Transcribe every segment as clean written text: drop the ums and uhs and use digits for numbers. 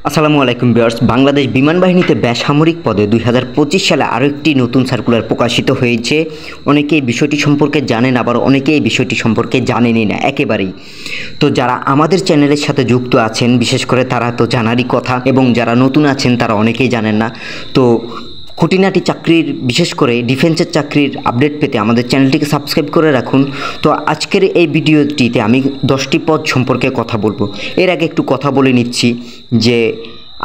আসসালামু আলাইকুম ভিউয়ার্স। বাংলাদেশ বিমান বাহিনীতে বেসামরিক পদে 2025 সালে আরও একটি নতুন সার্কুলার প্রকাশিত হয়েছে। অনেকে এই বিষয়টি সম্পর্কে জানেন, আবার অনেকে এই বিষয়টি সম্পর্কে জানেনই না একেবারেই। তো যারা আমাদের চ্যানেলের সাথে যুক্ত আছেন বিশেষ করে তারা তো জানারই কথা, এবং যারা নতুন আছেন তারা অনেকেই জানেন না। তো খুঁটিনাটি চাকরির বিশেষ করে ডিফেন্সের চাকরির আপডেট পেতে আমাদের চ্যানেলটিকে সাবস্ক্রাইব করে রাখুন। তো আজকের এই ভিডিওটিতে আমি 10টি পদ সম্পর্কে কথা বলবো। এর আগে একটু কথা বলে নিচ্ছি যে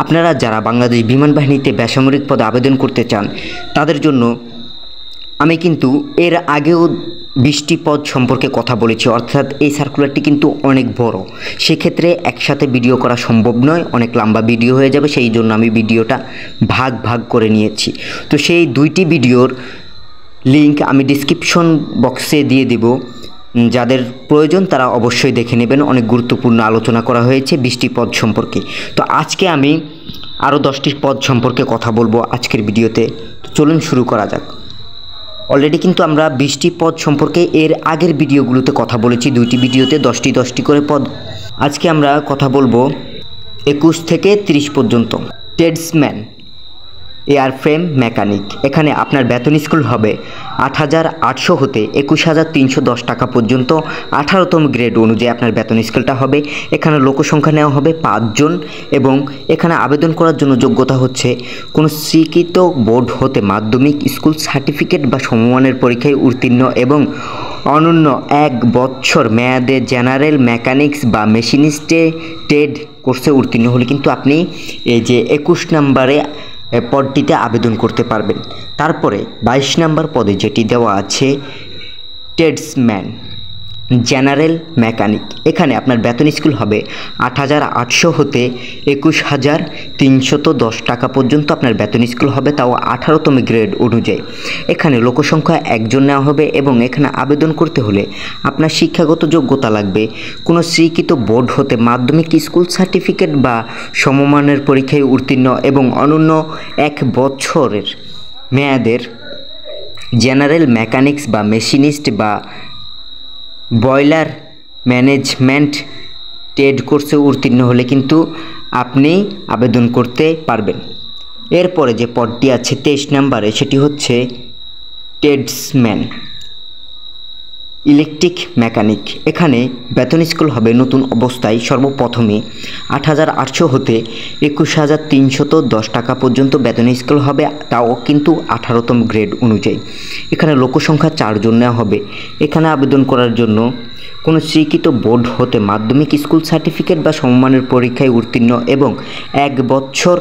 আপনারা যারা বাংলাদেশ বিমান বাহিনীতে বেসামরিক পদে আবেদন করতে চান তাদের জন্য আমি কিন্তু এর আগেও 20টি পদ সম্পর্কে কথা বলেছি, অর্থাৎ এই সার্কুলারটি কিন্তু অনেক বড়, সেক্ষেত্রে একসাথে ভিডিও করা সম্ভব নয়, অনেক লম্বা ভিডিও হয়ে যাবে, সেই জন্য আমি ভিডিওটা ভাগ ভাগ করে নিয়েছি। তো সেই 2টি ভিডিওর লিংক আমি ডিসক্রিপশন বক্সে দিয়ে দেব, যাদের প্রয়োজন তারা অবশ্যই দেখে নেবেন। অনেক গুরুত্বপূর্ণ আলোচনা করা হয়েছে 20টি পদ সম্পর্কে। তো আজকে আমি আরও 10টি পদ সম্পর্কে কথা বলবো আজকের ভিডিওতে। তো চলুন শুরু করা যাক। অলরেডি কিন্তু আমরা 20টি পদ সম্পর্কে এর আগের ভিডিওগুলোতে কথা বলেছি, 2টি ভিডিওতে 10টি করে পদ। আজকে আমরা কথা বলবো 21 থেকে 30 পর্যন্ত। ট্রেডসম্যান এয়ারফ্রেম মেকানিক, এখানে আপনার বেতন স্কেল হবে 8,800 হতে 21,310 টাকা পর্যন্ত। 18তম গ্রেড অনুযায়ী আপনার বেতন স্কেলটা হবে। এখানে লোকসংখ্যা নেওয়া হবে 5 জন, এবং এখানে আবেদন করার জন্য যোগ্যতা হচ্ছে কোনো স্বীকৃত বোর্ড হতে মাধ্যমিক স্কুল সার্টিফিকেট বা সমমানের পরীক্ষায় উত্তীর্ণ এবং অনন্য 1 বছর মেয়াদে জেনারেল মেকানিক্স বা মেশিনিস্টে ট্রেড কোর্সে উত্তীর্ণ হলে কিন্তু আপনি এই যে 21 নম্বরে পদটিতে আবেদন করতে পারবেন। তারপরে 22 নম্বর পদে যেটি দেওয়া আছে ট্রেডসম্যান জেনারেল মেকানিক, এখানে আপনার বেতন স্কেল হবে 8,800 হতে 21,310 টাকা পর্যন্ত আপনার বেতন স্কেল হবে, তাও 18তম গ্রেড অনুযায়ী। এখানে লোকসংখ্যা 1 জন নেওয়া হবে, এবং এখানে আবেদন করতে হলে আপনার শিক্ষাগত যোগ্যতা লাগবে কোনো স্বীকৃত বোর্ড হতে মাধ্যমিক স্কুল সার্টিফিকেট বা সমমানের পরীক্ষায় উত্তীর্ণ এবং অনন্য 1 বছরের মেয়াদের জেনারেল মেকানিক্স বা মেশিনিস্ট বা বয়লার ম্যানেজমেন্ট ট্রেড কোর্সে উত্তীর্ণ হলে কিন্তু আপনি আবেদন করতে পারবেন। এরপরে যে পদটি আছে 23 নম্বরে, সেটি হচ্ছে ট্রেডসম্যান ইলেকট্রিক মেকানিক। এখানে বেতন স্কেল হবে নতুন অবস্থায় সর্বপ্রথমে 8,800 হতে 21,310 টাকা পর্যন্ত বেতন স্কেল হবে, তাও কিন্তু 18তম গ্রেড অনুযায়ী। এখানে লোকসংখ্যা 4 জন নেওয়া হবে। এখানে আবেদন করার জন্য কোনো স্বীকৃত বোর্ড হতে মাধ্যমিক স্কুল সার্টিফিকেট বা সমমানের পরীক্ষায় উত্তীর্ণ এবং 1 বছর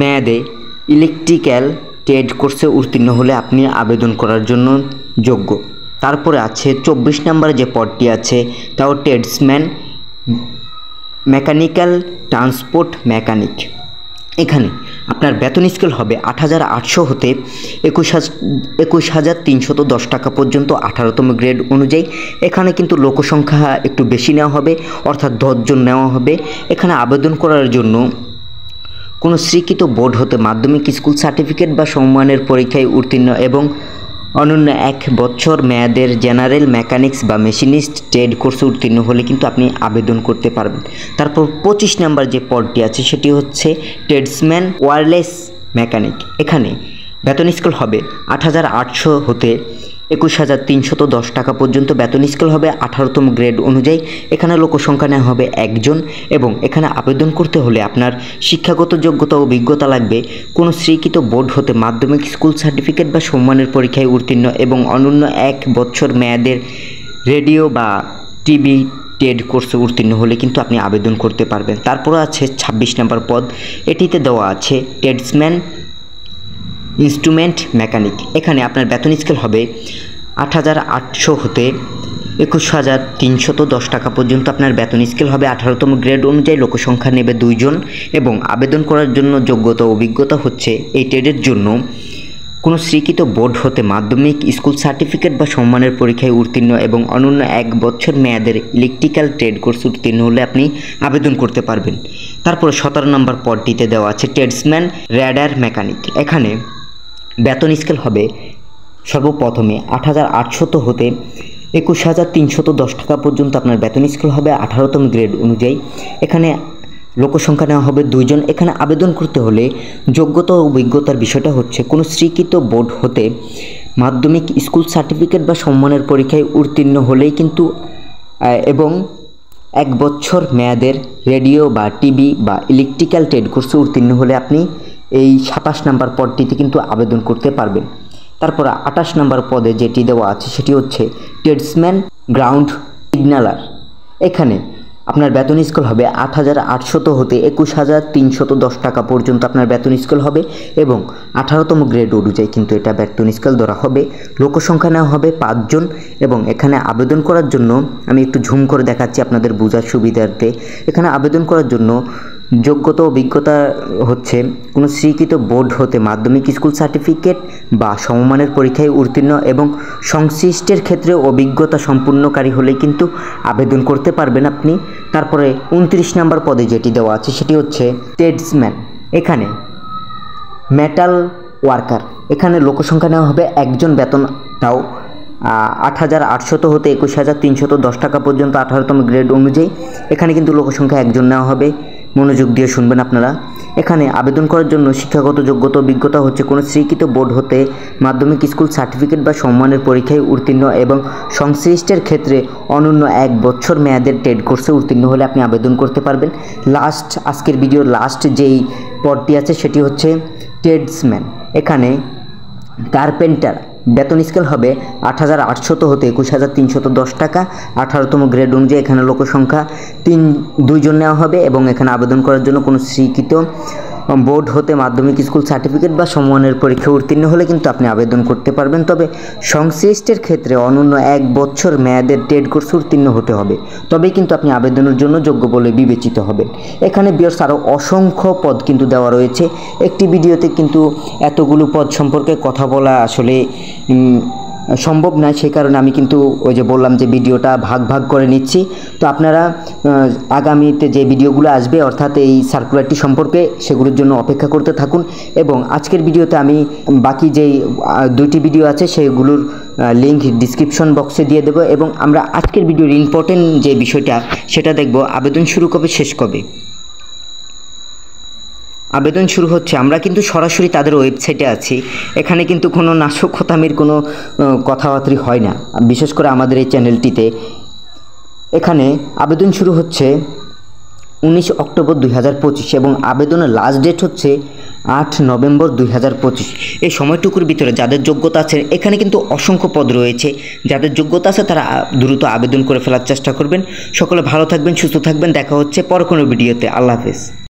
মেয়াদে ইলেকট্রিক্যাল ট্রেড কোর্সে উত্তীর্ণ হলে আপনি আবেদন করার জন্য যোগ্য। তারপরে আছে 24 নম্বরে যে পদটি আছে তাও ট্রেডসম্যান মেকানিক্যাল ট্রান্সপোর্ট মেকানিক। এখানে আপনার বেতন স্কেল হবে 8,800 হতে 21,310 টাকা পর্যন্ত 18তম গ্রেড অনুযায়ী। এখানে কিন্তু লোকসংখ্যা একটু বেশি নেওয়া হবে, অর্থাৎ 10 জন নেওয়া হবে। এখানে আবেদন করার জন্য কোনো স্বীকৃত বোর্ড হতে মাধ্যমিক স্কুল সার্টিফিকেট বা সমমানের পরীক্ষায় উত্তীর্ণ এবং অনন্য 1 বছর মেয়াদের জেনারেল মেকানিক্স বা মেশিনিস্ট ট্রেড কোর্সে উত্তীর্ণ হলে কিন্তু আপনি আবেদন করতে পারবেন। তারপর 25 নম্বর যে পদটি আছে সেটি হচ্ছে ট্রেডসম্যান ওয়্যারলেস মেকানিক। এখানে বেতন স্কেল হবে 8,800 হতে 21,310 টাকা পর্যন্ত বেতন স্কেল হবে 18তম গ্রেড অনুযায়ী। এখানে লোকসংখ্যা নেওয়া হবে 1 জন, এবং এখানে আবেদন করতে হলে আপনার শিক্ষাগত যোগ্যতা ও অভিজ্ঞতা লাগবে কোনো স্বীকৃত বোর্ড হতে মাধ্যমিক স্কুল সার্টিফিকেট বা সম্মানের পরীক্ষায় উত্তীর্ণ এবং অনন্য 1 বছর মেয়াদের রেডিও বা টিভি ট্রেড কোর্সে উত্তীর্ণ হলে কিন্তু আপনি আবেদন করতে পারবেন। তারপরে আছে 26 নম্বর পদ, এটিতে দেওয়া আছে ট্রেডসম্যান ইনস্ট্রুমেন্ট মেকানিক। এখানে আপনার বেতন স্কেল হবে 8,800 হতে 21,310 টাকা পর্যন্ত আপনার বেতন স্কেল হবে। 18তম গ্রেড অনুযায়ী লোকসংখ্যা নেবে 2 জন, এবং আবেদন করার জন্য যোগ্যতা ও অভিজ্ঞতা হচ্ছে এই ট্রেডের জন্য কোনো স্বীকৃত বোর্ড হতে মাধ্যমিক স্কুল সার্টিফিকেট বা সম্মানের পরীক্ষায় উত্তীর্ণ এবং অনন্য 1 বছর মেয়াদের ইলেকট্রিক্যাল ট্রেড কোর্স উত্তীর্ণ হলে আপনি আবেদন করতে পারবেন। তারপরে 17 নম্বর পদটিতে দেওয়া আছে ট্রেডসম্যান র্যাডার মেকানিক। এখানে বেতন স্কেল হবে সর্বপ্রথমে 8,800 হতে 21,310 টাকা পর্যন্ত আপনার বেতন স্কেল হবে 18তম গ্রেড অনুযায়ী। এখানে লোকসংখ্যা নেওয়া হবে 2 জন। এখানে আবেদন করতে হলে যোগ্যতা ও অভিজ্ঞতার বিষয়টা হচ্ছে কোনো স্বীকৃত বোর্ড হতে মাধ্যমিক স্কুল সার্টিফিকেট বা সম্মানের পরীক্ষায় উত্তীর্ণ হলেই কিন্তু এবং 1 বছর মেয়াদের রেডিও বা টিভি বা ইলেকট্রিক্যাল ট্রেড কোর্সে উত্তীর্ণ হলে আপনি এই 27 নম্বর পদটিতে কিন্তু আবেদন করতে পারবেন। তারপর 28 নম্বর পদে যেটি দেওয়া আছে সেটি হচ্ছে ট্রেডসম্যান গ্রাউন্ড সিগন্যালার। এখানে আপনার বেতন স্কেল হবে 8,800 হতে 21,310 টাকা পর্যন্ত আপনার বেতন স্কেল হবে এবং 18তম গ্রেড অনুযায়ী কিন্তু এটা বেতন স্কেল ধরা হবে। লোকসংখ্যা নেওয়া হবে 5 জন এবং এখানে আবেদন করার জন্য আমি একটু ঝুম করে দেখাচ্ছি আপনাদের বোঝার সুবিধার্থে। এখানে আবেদন করার জন্য যোগ্যতা অভিজ্ঞতা হচ্ছে কোনো স্বীকৃত বোর্ড হতে মাধ্যমিক স্কুল সার্টিফিকেট বা সমমানের পরীক্ষায় উত্তীর্ণ এবং সংশ্লিষ্টের ক্ষেত্রে অভিজ্ঞতা সম্পূর্ণকারী হলে কিন্তু আবেদন করতে পারবেন আপনি। তারপরে 29 নম্বর পদে যেটি দেওয়া আছে সেটি হচ্ছে ট্রেডসম্যান। এখানে মেটাল ওয়ার্কার। এখানে লোকসংখ্যা নেওয়া হবে 1 জন, বেতনটাও 8,800 হতে 21,310 টাকা পর্যন্ত 18তম গ্রেড অনুযায়ী। এখানে কিন্তু লোকসংখ্যা 1 জন নেওয়া হবে। মনোযোগ দিয়ে শুনবেন আপনারা। এখানে আবেদন করার জন্য শিক্ষাগত যোগ্যতা অভিজ্ঞতা হচ্ছে কোনো স্বীকৃত বোর্ড হতে মাধ্যমিক স্কুল সার্টিফিকেট বা সম্মানের পরীক্ষায় উত্তীর্ণ এবং সংশ্লিষ্টের ক্ষেত্রে অনন্য 1 বছর মেয়াদের ট্রেড কোর্সে উত্তীর্ণ হলে আপনি আবেদন করতে পারবেন। আজকের ভিডিওর লাস্ট যেই পদটি আছে সেটি হচ্ছে ট্রেডসম্যান। এখানে কার্পেন্টার। বেতন স্কেল হবে 8,800 হতে 21,310 টাকা 18তম গ্রেড অনুযায়ী। এখানে লোকসংখ্যা 2 জন নেওয়া হবে এবং এখানে আবেদন করার জন্য কোনো স্বীকৃত বোর্ড হতে মাধ্যমিক স্কুল সার্টিফিকেট বা সমমানের পরীক্ষা উত্তীর্ণ হলে কিন্তু আপনি আবেদন করতে পারবেন। তবে সংশ্লিষ্টের ক্ষেত্রে অনন্য 1 বছর মেয়াদের ট্রেড কোর্স উত্তীর্ণ হতে হবে, তবেই কিন্তু আপনি আবেদনের জন্য যোগ্য বলে বিবেচিত হবেন। এখানে বিয়ার্স আরও অসংখ্য পদ কিন্তু দেওয়া রয়েছে। একটি ভিডিওতে কিন্তু এতগুলো পদ সম্পর্কে কথা বলা আসলে সম্ভব নয়, সেই কারণে আমি কিন্তু ওই যে বললাম যে ভিডিওটা ভাগ ভাগ করে নিচ্ছি। তো আপনারা আগামীতে যে ভিডিওগুলো আসবে অর্থাৎ এই সার্কুলারটি সম্পর্কে সেগুলোর জন্য অপেক্ষা করতে থাকুন। এবং আজকের ভিডিওতে আমি বাকি যেই 2টি ভিডিও আছে সেগুলোর লিঙ্ক ডিসক্রিপশন বক্সে দিয়ে দেবো এবং আমরা আজকের ভিডিওর ইম্পর্টেন্ট যে বিষয়টা সেটা দেখব, আবেদন শুরু কবে শেষ কবে। আবেদন শুরু হচ্ছে, আমরা কিন্তু সরাসরি তাদের ওয়েবসাইটে আছি। এখানে কিন্তু কোনো নাশকতামির কোনো কথাবার্তা হয় না, বিশেষ করে আমাদের এই চ্যানেলটিতে। এখানে আবেদন শুরু হচ্ছে 19 অক্টোবর 2025 এবং আবেদনের লাস্ট ডেট হচ্ছে 8 নভেম্বর 2025। এই সময়টুকুর ভিতরে যাদের যোগ্যতা আছে, এখানে কিন্তু অসংখ্য পদ রয়েছে, যাদের যোগ্যতা আছে তারা দ্রুত আবেদন করে ফেলার চেষ্টা করবেন। সকলে ভালো থাকবেন, সুস্থ থাকবেন। দেখা হচ্ছে পরে কোনো ভিডিওতে। আল্লাহ হাফেজ।